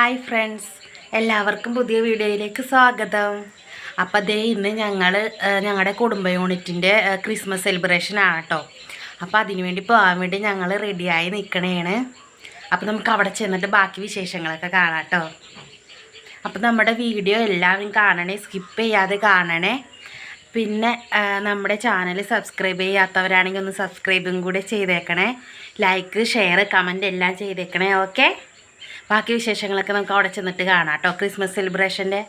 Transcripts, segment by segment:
Hi friends, എല്ലാവർക്കും പുതിയ വീഡിയോയിലേക്ക് സ്വാഗതം. അപ്പോൾ ദേ ഇന്ന് ഞങ്ങളുടെ കുടുംബ യൂണിറ്റിൻ്റെ ക്രിസ്മസ് സെലിബ്രേഷൻ ആണ് കേട്ടോ. അപ്പോൾ അതിനുവേണ്ടി പോകാൻ വേണ്ടി ഞങ്ങൾ റെഡിയായി നിൽക്കണേണ്. അപ്പോൾ നമുക്ക് അവിടെ ചെന്നിട്ട് ബാക്കി വിശേഷങ്ങളൊക്കെ കാണാം കേട്ടോ. അപ്പോൾ നമ്മുടെ വീഡിയോ എല്ലാവരും കാണണേ, സ്കിപ്പ് ചെയ്യാതെ കാണണേ. പിന്നെ നമ്മുടെ ചാനൽ സബ്സ്ക്രൈബ് ചെയ്യാത്തവരാണെങ്കിൽ ഒന്ന് സബ്സ്ക്രൈബും കൂടെ ചെയ്തേക്കണേ. ലൈക്ക്, ഷെയർ, കമൻറ്റ് എല്ലാം ചെയ്തേക്കണേ. ഓക്കെ, ബാക്കി വിശേഷങ്ങളൊക്കെ നമുക്ക് അവിടെ ചെന്നിട്ട് കാണാം കേട്ടോ, ക്രിസ്മസ് സെലിബ്രേഷൻ്റെ.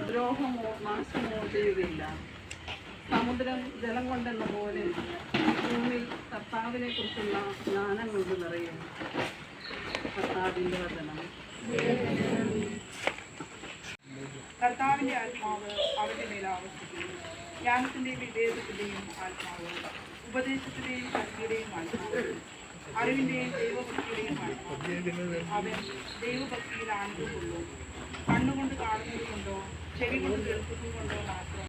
ദ്രോഹമോ നാശമോ ചെയ്യുകയില്ല. സമുദ്രം ജലം കൊണ്ടെന്ന പോലെ ഭൂമി കർത്താവിനെ കുറിച്ചുള്ള ജ്ഞാനം കൊണ്ട് നിറയും. കർത്താവിൻ്റെ വചനം. കർത്താവിൻ്റെ ആത്മാവ് അവരുടെ മേൽ ആവശ്യിക്കുന്നു. ജ്ഞാനത്തിൻ്റെയും വിവേകത്തിൻ്റെയും ആത്മാവ്, ഉപദേശത്തിൻ്റെയും ശക്തിയുടെയും ആത്മാവ്, അറിവിൻ്റെയും ദൈവഭക്തിയുടെയും ആത്മാവ്. അവൻ ദൈവഭക്തിയിൽ ആനന്ദമുള്ളൂ. കണ്ണുകൊണ്ട് കാണുന്നത് കൊണ്ടോ ചെവി കൊണ്ട് കേൾക്കുന്നത് കൊണ്ടോ മാത്രം.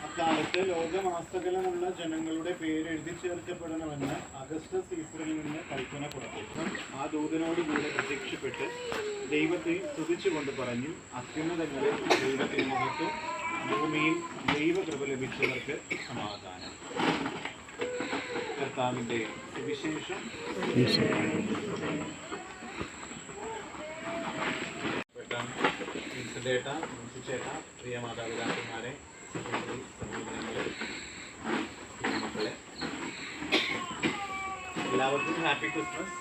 അക്കാലത്ത് ലോകമാസകലമുള്ള ജനങ്ങളുടെ പേര് എഴുതി ചേർക്കപ്പെടണമെന്ന് അഗസ്റ്റസ് സീസറിൽ നിന്ന് കൽപ്പന പുറപ്പെട്ടു. ആ ദൂതനോട് കൂടെ പ്രത്യക്ഷപ്പെട്ട് ദൈവത്തെ സ്തുതിച്ചുകൊണ്ട് പറഞ്ഞു, അത്യുന്നതങ്ങളിൽ ദൈവത്തിന് മഹത്വം, ഭൂമിയിൽ ദൈവകൃപ ലഭിച്ചവർക്ക് സമാധാനം. കർത്താവിൻ്റെ സുവിശേഷം. ചേട്ടാ, ചേട്ടാ, പ്രിയ മാതാപിതാക്കന്മാരെ, സഹോദരങ്ങളെ, മക്കളെ, എല്ലാവർക്കും ഹാപ്പി ക്രിസ്മസ്.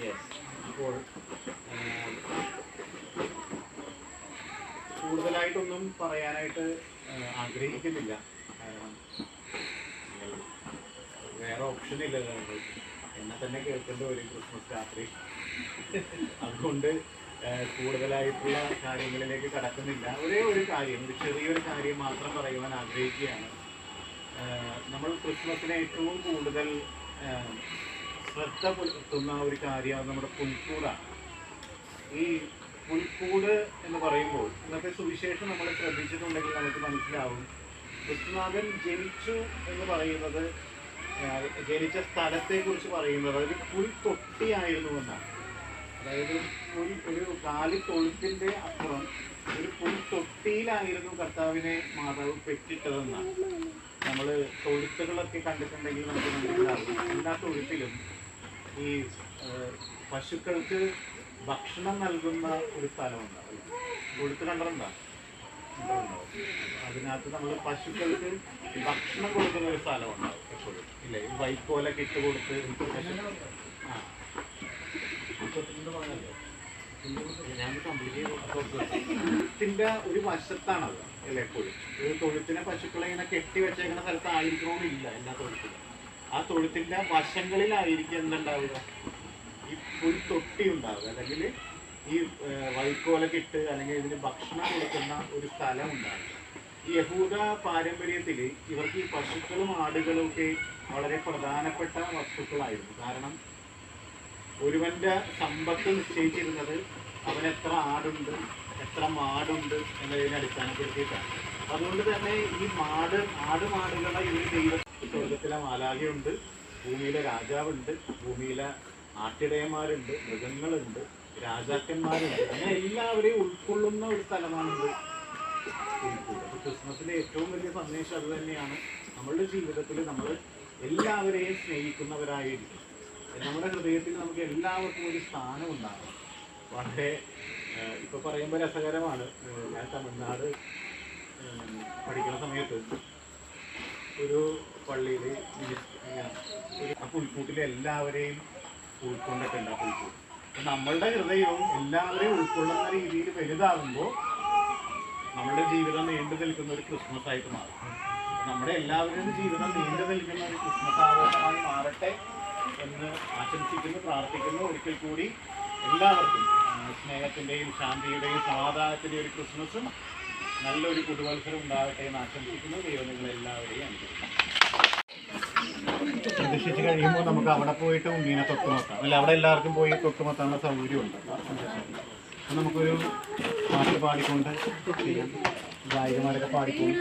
യെസ്. അപ്പോൾ കൂടുതലായിട്ടൊന്നും പറയാനായിട്ട് ആഗ്രഹിക്കുന്നില്ല. കാരണം വേറെ ഓപ്ഷൻ ഇല്ല. എന്നെ തന്നെ കേൾക്കേണ്ട ഒരു ക്രിസ്മസ് രാത്രി. അതുകൊണ്ട് കൂടുതലായിട്ടുള്ള കാര്യങ്ങളിലേക്ക് കടക്കുന്നില്ല. ഒരേ ഒരു കാര്യം, ഒരു ചെറിയൊരു കാര്യം മാത്രം പറയുവാൻ ആഗ്രഹിക്കുകയാണ്. നമ്മൾ ക്രിസ്മസിനെ ഏറ്റവും കൂടുതൽ ശ്രദ്ധ പുലർത്തുന്ന ഒരു കാര്യം നമ്മുടെ പുൽക്കൂടാണ്. ഈ പുൽക്കൂട് എന്ന് പറയുമ്പോൾ ഇന്നത്തെ സുവിശേഷം നമ്മൾ ശ്രദ്ധിച്ചിട്ടുണ്ടെങ്കിൽ നമുക്ക് മനസ്സിലാവും, ക്രിസ്തുനാഥൻ ജനിച്ചു എന്ന് പറയുന്നത്, ജനിച്ച സ്ഥലത്തെക്കുറിച്ച് പറയുന്നത് ഒരു പുൽത്തൊട്ടിയായിരുന്നു എന്നാണ്. അതായത് ഒരു കാലിത്തൊഴുത്തിൻ്റെ അപ്പുറം ഒരു പുൽത്തൊട്ടിയിലായിരുന്നു കർത്താവിനെ മാതാവ് പെറ്റിട്ടതെന്നാണ്. നമ്മൾ തൊഴുത്തുകളൊക്കെ കണ്ടിട്ടുണ്ടെങ്കിൽ നമുക്ക് മനസ്സിലാവും, എല്ലാ തൊഴുത്തിലും ഈ പശുക്കൾക്ക് ഭക്ഷണം നൽകുന്ന ഒരു സ്ഥലമുണ്ടാവും. തൊഴുത്ത് കണ്ടിട്ടുണ്ടോ? അതിനകത്ത് നമ്മൾ പശുക്കൾക്ക് ഭക്ഷണം കൊടുക്കുന്ന ഒരു സ്ഥലമുണ്ടാവും എപ്പോഴും ഇല്ലേ? വൈക്കോലൊക്കെ ഇട്ട് കൊടുത്ത് തൊഴുത്തിന്റെ ഒരു വശത്താണത് അല്ലേ? എപ്പോഴും ഒരു തൊഴുത്തിനെ പശുക്കളെ ഇങ്ങനെ കെട്ടി വെച്ചേക്കുന്ന സ്ഥലത്ത് ആയിരിക്കണമെന്നില്ല എല്ലാ തൊഴുത്തിലും. ആ തൊഴുത്തിന്റെ വശങ്ങളിലായിരിക്കും എന്തുണ്ടാവുക? ഈ പുൽത്തൊട്ടി ഉണ്ടാവുക, അല്ലെങ്കിൽ ഈ വൈക്കോലൊക്കെ ഇട്ട് അല്ലെങ്കിൽ ഇതിന് ഭക്ഷണം കൊടുക്കുന്ന ഒരു സ്ഥലം ഉണ്ടാകും. ഈ യഹൂദ പാരമ്പര്യത്തിൽ ഇവർക്ക് ഈ പശുക്കളും ആടുകളും ഒക്കെ വളരെ പ്രധാനപ്പെട്ട വസ്തുക്കളായിരുന്നു. കാരണം ഒരുവന്റെ സമ്പത്ത് നിശ്ചയിച്ചിരുന്നത് അവൻ എത്ര ആടുണ്ട്, എത്ര മാടുണ്ട് എന്നതിനെ അടിസ്ഥാനപ്പെടുത്തിയിട്ടാണ്. അതുകൊണ്ട് തന്നെ ഈ ആടുമാടുകളെ ഇവർ ദൈവ സ്വർഗത്തിലെ മാലാഖയുണ്ട്, ഭൂമിയിലെ രാജാവുണ്ട്, ഭൂമിയിലെ ആട്ടിടയന്മാരുണ്ട്, മൃഗങ്ങളുണ്ട്, രാജാക്കന്മാരുണ്ട്, അങ്ങനെ എല്ലാവരെയും ഉൾക്കൊള്ളുന്ന ഒരു സ്ഥലമാണിത് പുൽക്കൂട്. അപ്പോൾ ക്രിസ്മസിന്റെ ഏറ്റവും വലിയ സന്ദേശം അത് തന്നെയാണ്. നമ്മളുടെ ജീവിതത്തിൽ നമ്മൾ എല്ലാവരെയും സ്നേഹിക്കുന്നവരായിരിക്കും. നമ്മുടെ ഹൃദയത്തിൽ നമുക്ക് എല്ലാവർക്കും ഒരു സ്ഥാനം ഉണ്ടാകും. വളരെ ഇപ്പോൾ പറയുമ്പോൾ രസകരമാണ്. ഞാൻ തമിഴ്നാട് പഠിക്കുന്ന സമയത്ത് ഒരു പള്ളിയിൽ ആ പുൽക്കൂട്ടിൽ എല്ലാവരെയും ഉൾക്കൊണ്ടിട്ടുണ്ട്. ആ പുൽക്കൂട്ട് നമ്മളുടെ ഹൃദയവും എല്ലാവരെയും ഉൾക്കൊള്ളുന്ന രീതിയിൽ വലുതാകുമ്പോൾ നമ്മുടെ ജീവിതം നീണ്ടു നിൽക്കുന്ന ഒരു ക്രിസ്മസ് ആയിട്ട് മാറും. നമ്മുടെ എല്ലാവരുടെയും ജീവിതം നീണ്ടു നിൽക്കുന്ന ഒരു ക്രിസ്മസ് ആഘോഷമായി മാറട്ടെ എന്ന് ആശംസിക്കുന്നു, പ്രാർത്ഥിക്കുന്നു. ഒരിക്കൽ കൂടി എല്ലാവർക്കും സ്നേഹത്തിൻ്റെയും ശാന്തിയുടെയും സമാധാനത്തിൻ്റെയും ഒരു ക്രിസ്മസും നല്ലൊരു പുതുവത്സരം ഉണ്ടാകട്ടെ എന്ന് ആശംസിക്കുന്നു. ദൈവം നിങ്ങളെല്ലാവരെയും അനുഗ്രഹിക്കും. പ്രതിഷ്ഠിച്ച് കഴിയുമ്പോൾ നമുക്ക് അവിടെ പോയിട്ട് ഉണ്ണീനെ തൊട്ടുമൊത്താം. അല്ല, അവിടെ എല്ലാവർക്കും പോയി തൊട്ടുമൊത്താനുള്ള സൗകര്യമുണ്ട്. അപ്പം നമുക്കൊരു പാട്ട് പാടിക്കൊണ്ട് ചെയ്യാം. ഗായികമാരൊക്കെ പാടിക്കൊണ്ട്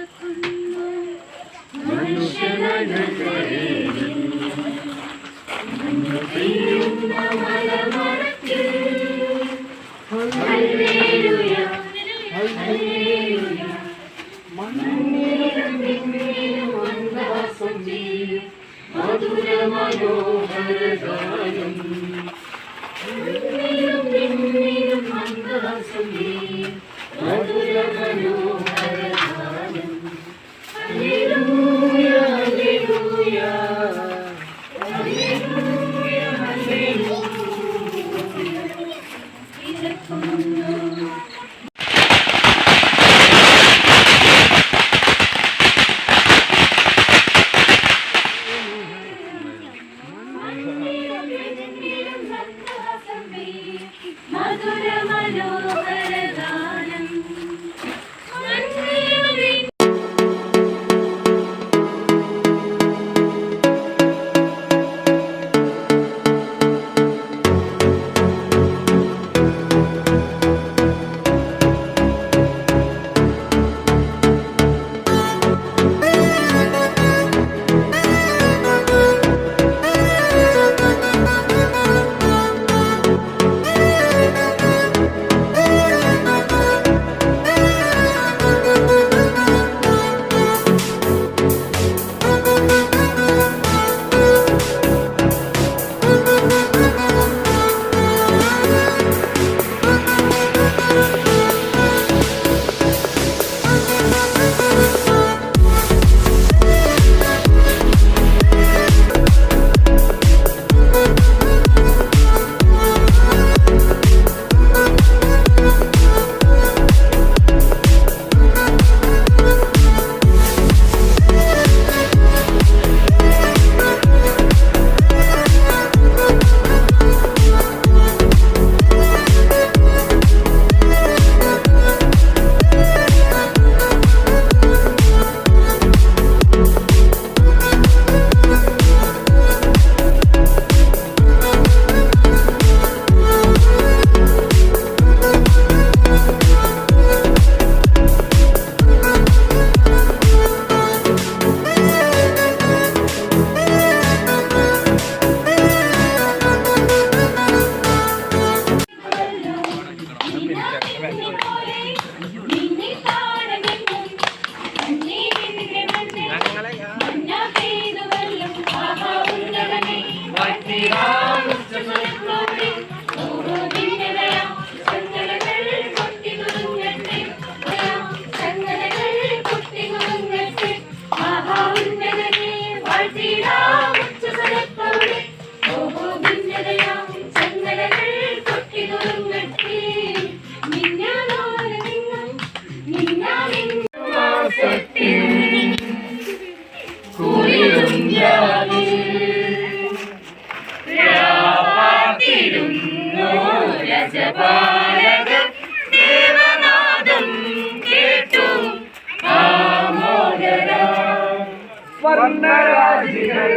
വർണ്ണരാജികൾ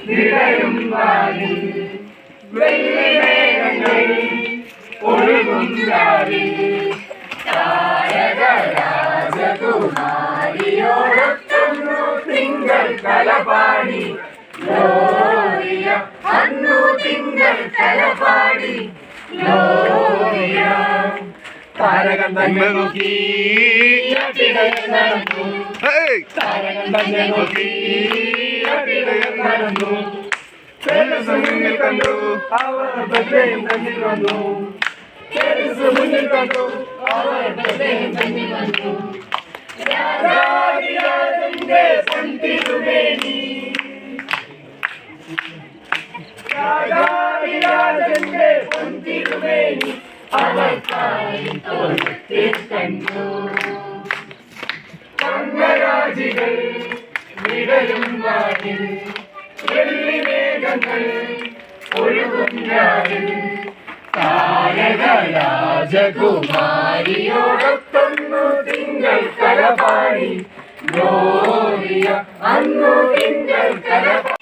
നിറയും വാനിൽ വെള്ളിമേഘങ്ങൾ ഒഴുകും രാവിൽ രാജകുമാരിയോടൊത്തുന്നു തിങ്കൾ കലപാടി ഗ്ലോറിയ അന്നു തിങ്കൾ കലപാടി ഗ്ലോറിയ താരകം തന്നെ നോക്കി നടന്നു താരകം തന്നെ നോക്കി നടന്നു മുന്നിൽ കണ്ടു അവർ ബദ്രയും തന്നിൽ വന്നു മുന്നിൽ കണ്ടു അവർ ബദ്രയും തന്നിൽ വന്നു രാജാതിരാജന്റെ പൊൻതിരുമേനി രാജാതിരാജന്റെ പൊൻതിരുമേനി അവർക്കായി തോൽത്തിൽ കണ്ടു വർണ്ണരാജികൾ വിടരും വാനിൽ വെള്ളിമേഘങ്ങൾ ഒഴുകും രാവിൽ താരകരാജകുമാരിയോടൊത്തുന്നു തിങ്കൾ കലപാടി ഗ്ലോറിയ അന്നു തിങ്കൾ കലപാടി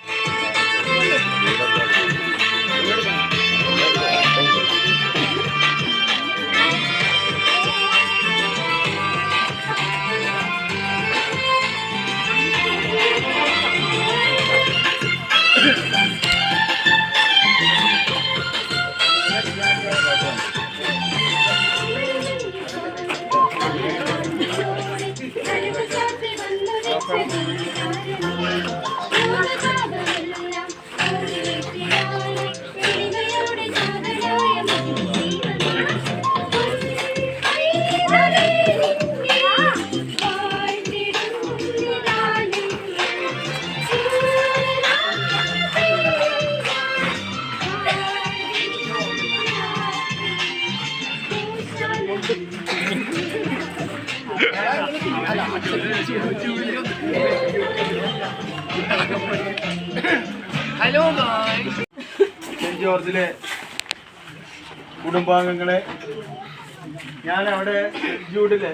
ഹലോ സെന്റ് ജോർജിലെ കുടുംബാംഗങ്ങളെ, ഞാൻ അവിടെ ഇഞ്ചൂടിൻ്റെ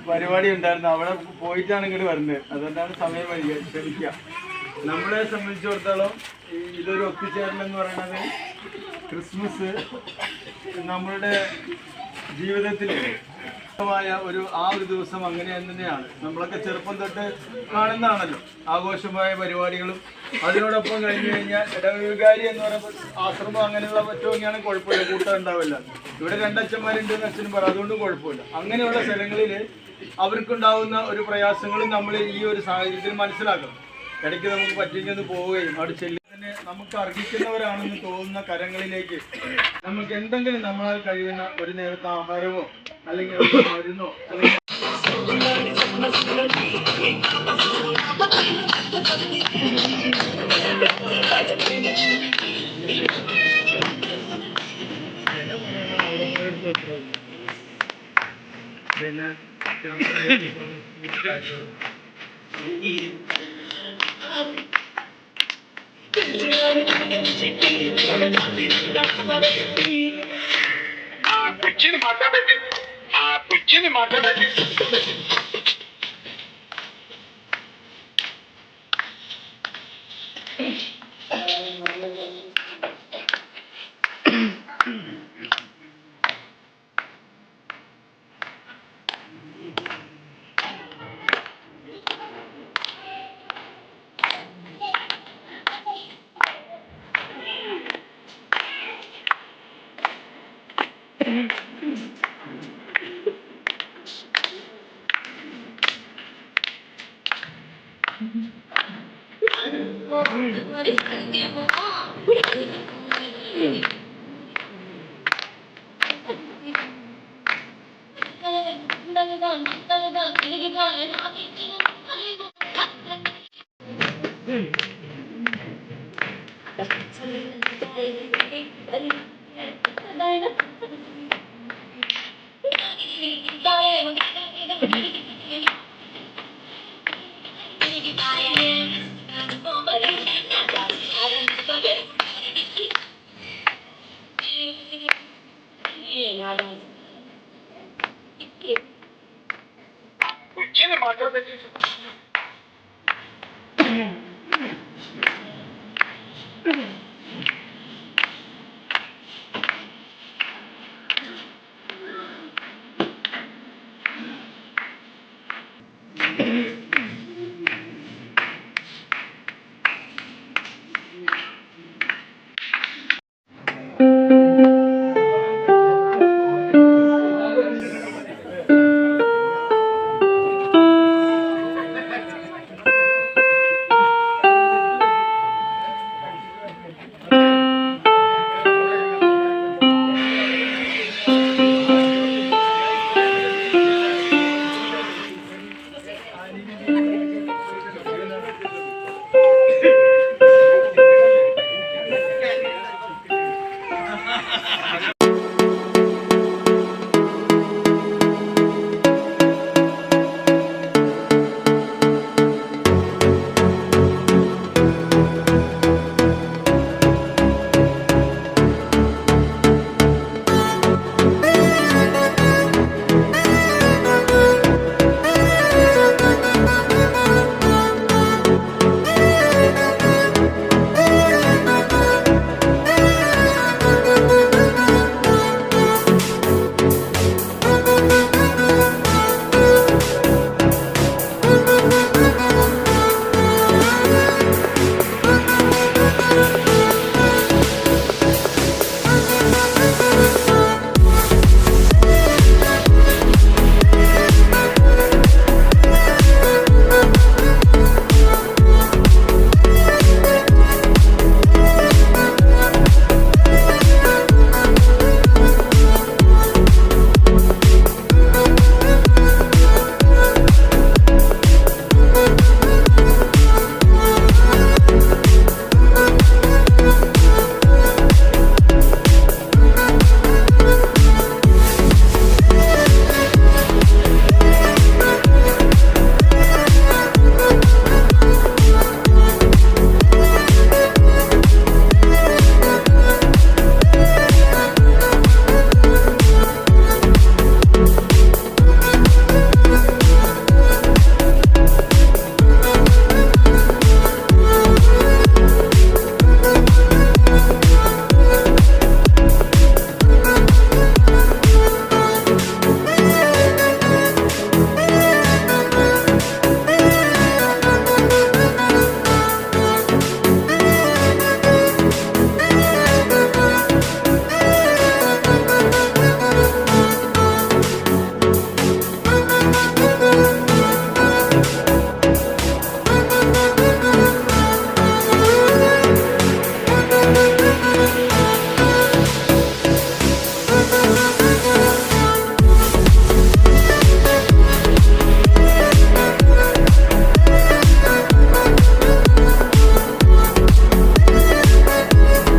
പരിപാടി ഉണ്ടായിരുന്നു. അവിടെ പോയിട്ടാണ് ഇങ്ങോട്ട് വരുന്നത്. അതുകൊണ്ടാണ് സമയം വരിക, ക്ഷമിക്കുക. നമ്മളെ സംബന്ധിച്ചിടത്തോളം ഇതൊരു ഒത്തുചേരലെന്ന് പറയുന്നത് ക്രിസ്മസ് നമ്മളുടെ ജീവിതത്തിൽ ഒരു ദിവസം അങ്ങനെ തന്നെയാണ്. നമ്മളൊക്കെ ചെറുപ്പം തൊട്ട് കാണുന്നതാണല്ലോ ആഘോഷമായ പരിപാടികളും. അതിനോടൊപ്പം കഴിഞ്ഞു കഴിഞ്ഞാൽ ഇടവികാരി എന്ന് പറയുമ്പോൾ ആശ്രമം അങ്ങനെയുള്ള പറ്റുമെങ്കിയാണ് കുഴപ്പമില്ല, കൂട്ടം ഉണ്ടാവില്ല. ഇവിടെ രണ്ടച്ഛന്മാരുണ്ട് എന്ന് അച്ഛനും പറയും, അതുകൊണ്ടും കുഴപ്പമില്ല. അങ്ങനെയുള്ള സ്ഥലങ്ങളിൽ അവർക്കുണ്ടാവുന്ന ഒരു പ്രയാസങ്ങളും നമ്മൾ ഈ ഒരു സാഹചര്യത്തിൽ മനസ്സിലാക്കണം. ഇടയ്ക്ക് നമുക്ക് പറ്റിയെന്ന് പോവുകയും അവിടെ തന്നെ നമുക്ക് അർഹിക്കുന്നവരാണെന്ന് തോന്നുന്ന കരങ്ങളിലേക്ക് നമുക്ക് എന്തെങ്കിലും നമ്മളാൽ കഴിയുന്ന ഒരു നേരത്തെ ആഹാരമോ അല്ലെങ്കിൽ മരുന്നോ അല്ലെങ്കിൽ പിന്നെ